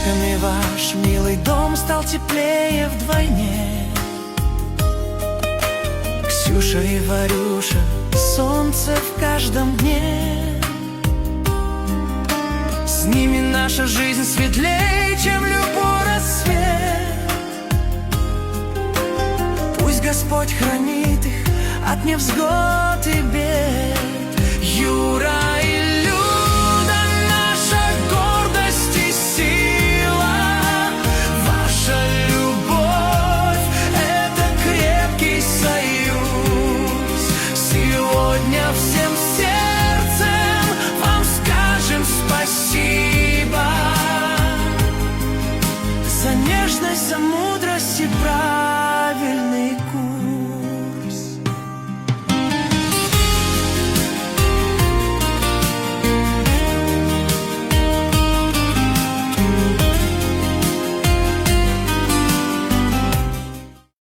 Свечками ваш милый дом стал теплее вдвойне. Ксюша и Варюша, солнце в каждом дне. С ними наша жизнь светлее, чем любой рассвет. Пусть Господь хранит их от невзгод и бед. Юра и Люда, наша гордость и сила. Ваша любовь — это крепкий союз. Сегодня всем сердцем вам скажем спасибо за нежность, за мудрость,